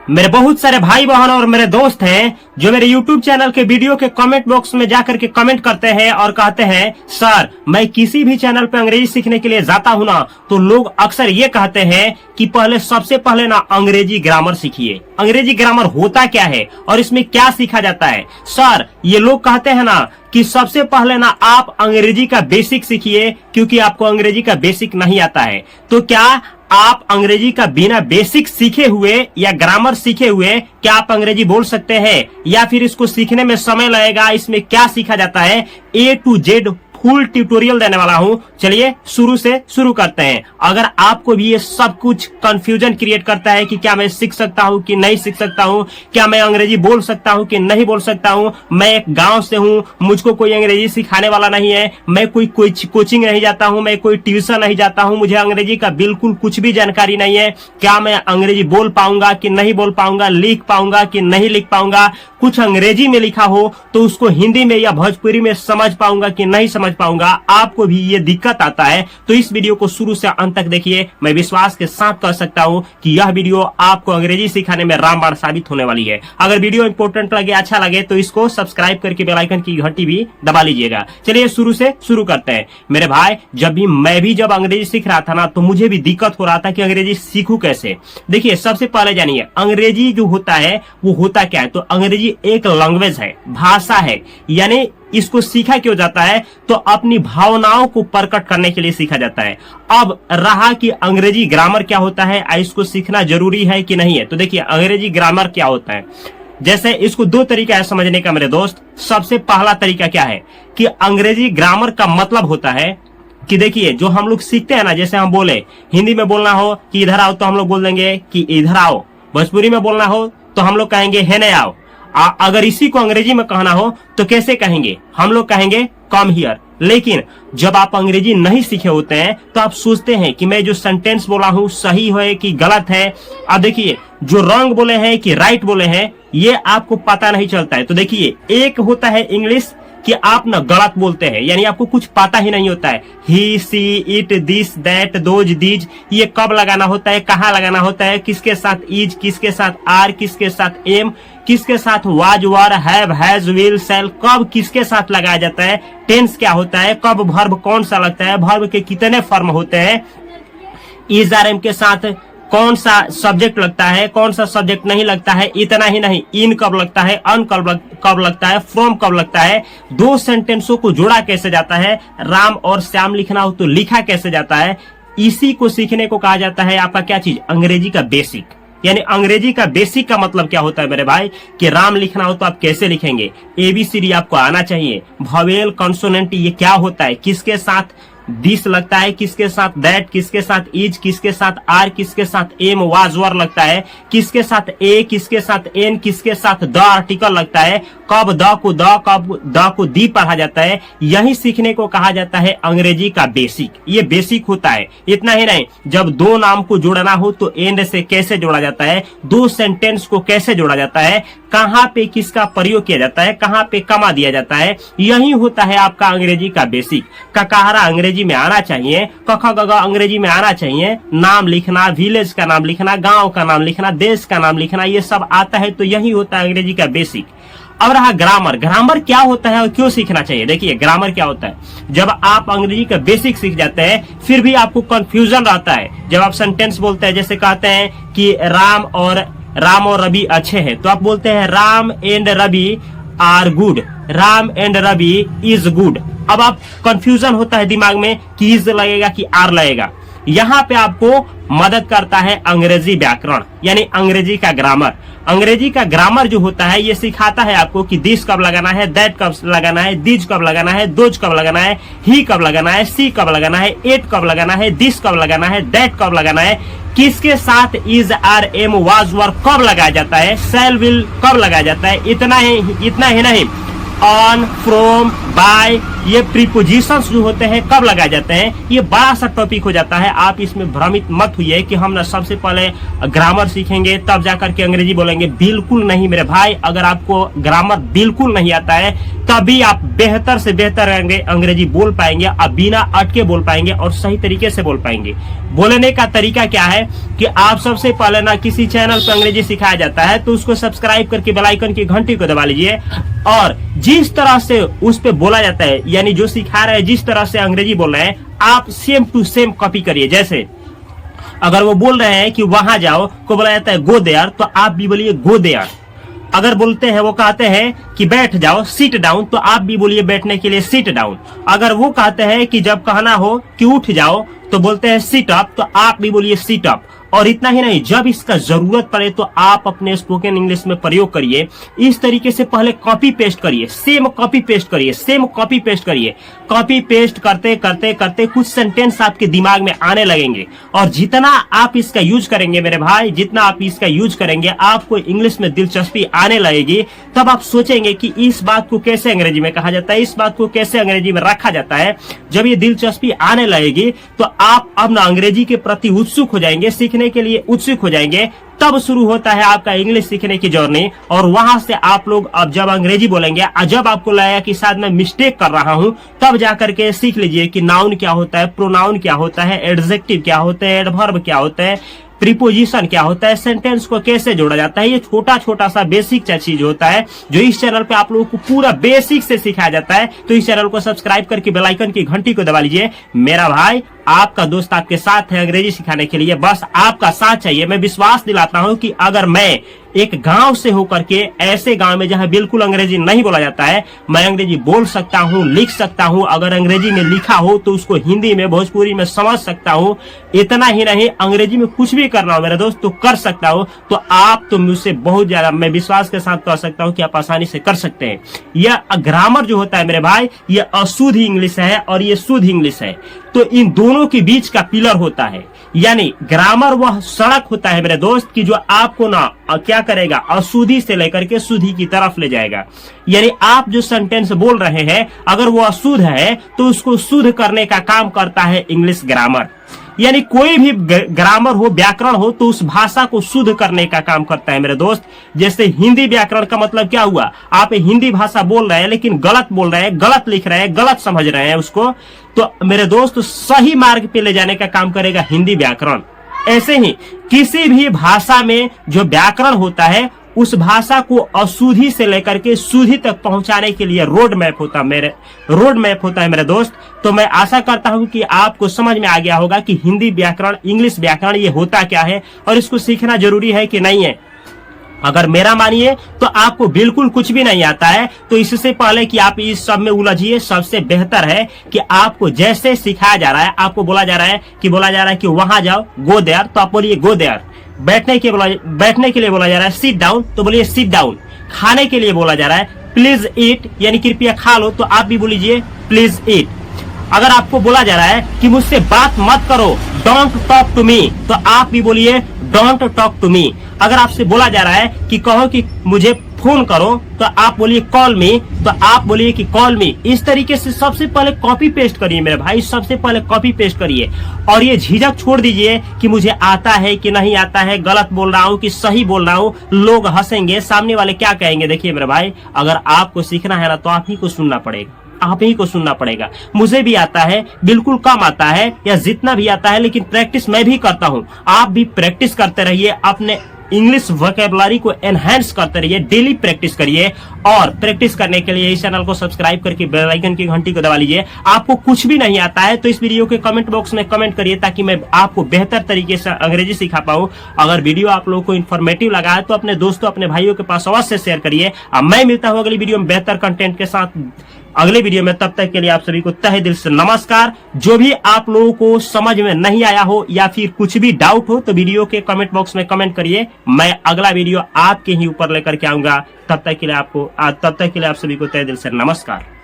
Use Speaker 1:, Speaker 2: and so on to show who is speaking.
Speaker 1: मेरे बहुत सारे भाई बहन और मेरे दोस्त हैं जो मेरे YouTube चैनल के वीडियो के कमेंट बॉक्स में जाकर के कमेंट करते हैं और कहते हैं सर मैं किसी भी चैनल पे अंग्रेजी सीखने के लिए जाता हूँ ना तो लोग अक्सर ये कहते हैं कि सबसे पहले ना अंग्रेजी ग्रामर सीखिए। अंग्रेजी ग्रामर होता क्या है और इसमें क्या सीखा जाता है। सर ये लोग कहते हैं ना कि सबसे पहले ना आप अंग्रेजी का बेसिक सीखिए क्योंकि आपको अंग्रेजी का बेसिक नहीं आता है। तो क्या आप अंग्रेजी का बिना बेसिक सीखे हुए या ग्रामर सीखे हुए क्या आप अंग्रेजी बोल सकते हैं या फिर इसको सीखने में समय लगेगा? इसमें क्या सीखा जाता है A to Z full tutorial देने वाला हूं। चलिए शुरू से शुरू करते हैं। अगर आपको भी ये सब कुछ कंफ्यूजन क्रिएट करता है कि क्या मैं सीख सकता हूं कि नहीं सीख सकता हूं, क्या मैं अंग्रेजी बोल सकता हूं कि नहीं बोल सकता हूं, मैं एक गांव से हूं, मुझको कोई अंग्रेजी सिखाने वाला नहीं है, मैं कोई कोचिंग नहीं जाता हूं, मैं कोई ट्यूशन नहीं जाता हूं, मुझे अंग्रेजी का बिल्कुल कुछ भी जानकारी नहीं है, क्या मैं अंग्रेजी बोल पाऊंगा कि नहीं बोल पाऊंगा, लिख पाऊंगा कि नहीं लिख पाऊंगा, कुछ अंग्रेजी में लिखा हो तो उसको हिंदी में या भोजपुरी में समझ पाऊंगा कि नहीं समझ पाऊंगा, आपको भी ये दिक्कत आता है तो इस वीडियो को शुरू से अंत तक देखिए। मैं विश्वास के साथ कह सकता हूं कि यह वीडियो आपको अंग्रेजी सिखाने में रामबाण साबित होने वाली है। अगर वीडियो इंपॉर्टेंट लगे, अच्छा लगे तो इसको सब्सक्राइब करके बेल आइकन की घंटी भी दबा लीजिएगा। चलिए शुरू से शुरू करते हैं। मेरे भाई जब अंग्रेजी सीख रहा था ना तो मुझे भी दिक्कत हो रहा था कि अंग्रेजी सीखूं कैसे। देखिए सबसे पहले जानिए अंग्रेजी जो होता है वो होता क्या है। तो अंग्रेजी एक लैंग्वेज है, भाषा है, यानी इसको सीखा क्यों जाता है तो अपनी भावनाओं को प्रकट करने के लिए सीखा जाता है। अब रहा कि अंग्रेजी ग्रामर क्या होता है, इसको सीखना जरूरी है कि नहीं है। तो देखिए अंग्रेजी ग्रामर क्या होता है, जैसे इसको दो तरीका है समझने का मेरे दोस्त। सबसे पहला तरीका क्या है कि अंग्रेजी ग्रामर का मतलब होता है कि देखिए जो हम लोग सीखते हैं ना, जैसे हम बोले हिंदी में बोलना हो कि इधर आओ तो हम लोग बोल देंगे कि इधर आओ, भोजपुरी में बोलना हो तो हम लोग कहेंगे हेने आओ। अगर इसी को अंग्रेजी में कहना हो तो कैसे कहेंगे, हम लोग कहेंगे कम हियर। लेकिन जब आप अंग्रेजी नहीं सीखे होते हैं तो आप सोचते हैं कि मैं जो सेंटेंस बोला हूं सही है कि गलत है। अब देखिए जो रॉन्ग बोले हैं कि राइट बोले हैं ये आपको पता नहीं चलता है। तो देखिए एक होता है इंग्लिश कि आप ना गलत बोलते हैं, यानी आपको कुछ पता ही नहीं होता है। He, she, it, this, that, those, these, ये कब लगाना होता है, कहाँ लगाना होता है, किसके साथ इज, किसके साथ आर, किसके साथ एम, किसके साथ was, were, have, has, will, shall, कब किसके साथ लगाया जाता है, टेंस क्या होता है, कब वर्ब कौन सा लगता है, वर्ब के कितने फॉर्म होते हैं, इज आर एम के साथ कौन सा सब्जेक्ट लगता है, कौन सा सब्जेक्ट नहीं लगता है। इतना ही नहीं, इन कब लगता है, अन कब लगता है, फ्रॉम कब लगता है, दो सेंटेंसों को जोड़ा कैसे जाता है, राम और श्याम लिखना हो तो लिखा कैसे जाता है। इसी को सीखने को कहा जाता है आपका क्या चीज, अंग्रेजी का बेसिक। यानी अंग्रेजी का बेसिक का मतलब क्या होता है मेरे भाई कि राम लिखना हो तो आप कैसे लिखेंगे, एबीसीडी आपको आना चाहिए, वोवेल कॉन्सोनेंट ये क्या होता है, किसके साथ दिस लगता है, किसके साथ दैट, किसके साथ इज, किसके साथ आर, किसके साथ एम, वाज, वर लगता है, किसके साथ ए, किसके साथ एन, किसके साथ द आर्टिकल लगता है, कब द को द, कब द को दी पढ़ा जाता है। यही सीखने को कहा जाता है अंग्रेजी का बेसिक। ये बेसिक होता है। इतना ही नहीं, जब दो नाम को जोड़ना हो तो एंड से कैसे जोड़ा जाता है, दो सेंटेंस को कैसे जोड़ा जाता है, कहां पे किसका प्रयोग किया जाता है, कहां पे कमा दिया जाता है, यही होता है आपका अंग्रेजी का बेसिक। ककाहरा अंग्रेजी में आना चाहिए, कख गग अंग्रेजी में आना चाहिए, नाम लिखना, विलेज का नाम लिखना, गांव का नाम लिखना, देश का नाम लिखना, ये सब आता है। तो यही होता है अंग्रेजी का बेसिक। अब रहा ग्रामर। ग्रामर क्या होता है और क्यों सीखना चाहिए। देखिए ग्रामर क्या होता है, जब आप अंग्रेजी का बेसिक सीख जाते हैं फिर भी आपको कंफ्यूजन रहता है। जब आप सेंटेंस बोलते हैं, जैसे कहते हैं कि राम और रवि अच्छे हैं, तो आप बोलते हैं Ram and Ravi are good, Ram and Ravi is good. अब आप कंफ्यूजन होता है दिमाग में कि इज लगेगा कि आर लगेगा। यहाँ पे आपको मदद करता है अंग्रेजी व्याकरण, यानी अंग्रेजी का ग्रामर। अंग्रेजी का ग्रामर जो होता है ये सिखाता है आपको कि दिस कब लगाना है, दैट कब लगाना है, दिज कब लगाना है, दोज कब लगाना है, ही कब लगाना है, सी कब लगाना है, एट कब लगाना है, दिस कब लगाना है, दैट कब लगाना है, किसके साथ इज, आर, एम, वाज, वर कब लगाया जाता है, शैल, विल कब लगाया जाता है। इतना ही नहीं, ऑन, फ्रॉम, बाय, ये प्रीपोजिशंस जो होते हैं कब लगाए जाते हैं, ये बड़ा सा टॉपिक हो जाता है। आप इसमें भ्रमित मत हुइए कि हम ना सबसे पहले ग्रामर सीखेंगे तब जाकर के अंग्रेजी बोलेंगे। बिल्कुल नहीं मेरे भाई, अगर आपको ग्रामर बिल्कुल नहीं आता है तभी आप बेहतर से बेहतर अंग्रेजी बोल पाएंगे, आप बिना अटके बोल पाएंगे और सही तरीके से बोल पाएंगे। बोलने का तरीका क्या है कि आप सबसे पहले ना किसी चैनल पर अंग्रेजी सिखाया जाता है तो उसको सब्सक्राइब करके बेल आइकन की घंटी को दबा लीजिए और जिस तरह से उस पे बोला जाता है, यानी जो सिखा रहे हैं जिस तरह से अंग्रेजी बोल रहे हैं, आप सेम टू सेम कॉपी करिए। जैसे अगर वो बोल रहे हैं कि वहां जाओ को बोला जाता है गो देयर, तो आप भी बोलिए गो देयर। अगर बोलते हैं वो कहते हैं कि बैठ जाओ सिट डाउन, तो आप भी बोलिए बैठने के लिए सिट डाउन। अगर वो कहते हैं कि जब कहना हो कि उठ जाओ तो बोलते हैं सिट अप, तो आप भी बोलिए सिट अप। और इतना ही नहीं, जब इसका जरूरत पड़े तो आप अपने स्पोकन इंग्लिश में प्रयोग करिए। इस तरीके से पहले कॉपी पेस्ट करिए, सेम कॉपी पेस्ट करिए, सेम कॉपी पेस्ट करिए। कॉपी पेस्ट करते करते करते कुछ सेंटेंस आपके दिमाग में आने लगेंगे और जितना आप इसका यूज करेंगे मेरे भाई, जितना आप इसका यूज करेंगे आपको इंग्लिश में दिलचस्पी आने लगेगी। तब आप सोचेंगे कि इस बात को कैसे अंग्रेजी में कहा जाता है, इस बात को कैसे अंग्रेजी में रखा जाता है। जब ये दिलचस्पी आने लगेगी तो आप अब ना अंग्रेजी के प्रति उत्सुक हो जाएंगे, सीखने के लिए उत्सुक हो जाएंगे। तब शुरू होता है आपका इंग्लिश सीखने की जर्नी। और वहां से आप लोग अब जब अंग्रेजी बोलेंगे, जब आपको लगेगा कि शायद मैं मिस्टेक कर रहा हूं, तब जाकर के सीख लीजिए कि नाउन क्या होता है, प्रोनाउन क्या होता है, एडजेक्टिव क्या होता है, एडवर्ब क्या होता है, प्रीपोजिशन क्या होता है, सेंटेंस को कैसे जोड़ा जाता है। ये छोटा छोटा सा बेसिक चीज होता है जो इस चैनल पे आप लोगों को पूरा बेसिक से सिखाया जाता है। तो इस चैनल को सब्सक्राइब करके बेल आइकन की घंटी को दबा लीजिए। मेरा भाई, आपका दोस्त आपके साथ है अंग्रेजी सिखाने के लिए, बस आपका साथ चाहिए। मैं विश्वास दिलाता हूं कि अगर मैं एक गांव से होकर के ऐसे गांव में जहां बिल्कुल अंग्रेजी नहीं बोला जाता है, मैं अंग्रेजी बोल सकता हूं, लिख सकता हूं। अगर अंग्रेजी में लिखा हो तो उसको हिंदी में, भोजपुरी में समझ सकता हूं। इतना ही नहीं, अंग्रेजी में कुछ भी करना हो मेरे दोस्त तो कर सकता हूं। तो आप तो मुझसे बहुत ज्यादा, मैं विश्वास के साथ कह सकता हूं कि आप आसानी से कर सकते हैं। यह ग्रामर जो होता है मेरे भाई, ये अशुद्ध इंग्लिश है और ये शुद्ध इंग्लिश है। तो इन दोनों के बीच का पिलर होता है, यानी ग्रामर वह सड़क होता है मेरे दोस्त की जो आपको ना क्या करेगा, अशुद्धि से लेकर के शुद्धि की तरफ ले जाएगा। यानी आप जो सेंटेंस बोल रहे हैं अगर वो अशुद्ध है तो उसको शुद्ध करने का काम करता है इंग्लिश ग्रामर। यानी कोई भी ग्रामर हो, व्याकरण हो, तो उस भाषा को शुद्ध करने का काम करता है मेरे दोस्त। जैसे हिंदी व्याकरण का मतलब क्या हुआ, आप हिंदी भाषा बोल रहे हैं लेकिन गलत बोल रहे हैं, गलत लिख रहे हैं, गलत समझ रहे हैं उसको, तो मेरे दोस्त सही मार्ग पे ले जाने का काम करेगा हिंदी व्याकरण। ऐसे ही किसी भी भाषा में जो व्याकरण होता है उस भाषा को अशुद्धि से लेकर के शुद्धि तक पहुंचाने के लिए रोड मैप होता है मेरे दोस्त। तो मैं आशा करता हूं कि आपको समझ में आ गया होगा कि हिंदी व्याकरण, इंग्लिश व्याकरण ये होता क्या है और इसको सीखना जरूरी है कि नहीं है। अगर मेरा मानिए तो आपको बिल्कुल कुछ भी नहीं आता है, तो इससे पहले कि आप इस सब में उलझिए, सबसे बेहतर है कि आपको जैसे सिखाया जा रहा है, आपको बोला जा रहा है कि वहां जाओ, गो देयर, तो आप बोलिए गो देयर। बैठने के लिए बोला जा रहा है सिट डाउन, तो बोलिए सिट डाउन। खाने के लिए बोला जा रहा है प्लीज ईट, यानी कृपया खा लो, तो आप भी बोलिए प्लीज ईट। अगर आपको बोला जा रहा है कि मुझसे बात मत करो, डोंट टॉक टू मी, तो आप भी बोलिए डोंट टॉक टू मी। अगर आपसे बोला जा रहा है कि कहो कि मुझे फोन करो, तो आप बोलिए कॉल मी, तो आप बोलिए कि कॉल मी। इस तरीके से सबसे पहले कॉपी पेस्ट करिए मेरे भाई, सबसे पहले कॉपी पेस्ट करिए और ये झिझक छोड़ दीजिए कि मुझे आता है कि नहीं आता है, गलत बोल रहा हूँ कि सही बोल रहा हूँ, लोग हंसेंगे, सामने वाले क्या कहेंगे। देखिए मेरे भाई, अगर आपको सीखना है ना तो आप ही को सुनना पड़ेगा, मुझे भी आता है, बिल्कुल कम आता है या जितना भी आता है, लेकिन प्रैक्टिस मैं भी करता हूँ। आप भी प्रैक्टिस करते रहिए, अपने इंग्लिश वोकैबुलरी को एनहांस करते रहिए, डेली प्रैक्टिस करिए। और प्रैक्टिस करने के लिए इस चैनल को सब्सक्राइब करके बेल आइकन की घंटी को दबा लीजिए। आपको कुछ भी नहीं आता है तो इस वीडियो के कमेंट बॉक्स में कमेंट करिए ताकि मैं आपको बेहतर तरीके से अंग्रेजी सिखा पाऊं। अगर वीडियो आप लोगों को इन्फॉर्मेटिव लगा है तो अपने दोस्तों, अपने भाइयों के पास अवश्य शेयर करिए। अब मैं मिलता हूं अगली वीडियो में बेहतर कंटेंट के साथ अगले वीडियो में। तब तक के लिए आप सभी को तहे दिल से नमस्कार। जो भी आप लोगों को समझ में नहीं आया हो या फिर कुछ भी डाउट हो तो वीडियो के कमेंट बॉक्स में कमेंट करिए, मैं अगला वीडियो आपके ही ऊपर लेकर के आऊंगा। तब तक के लिए आप सभी को तहे दिल से नमस्कार।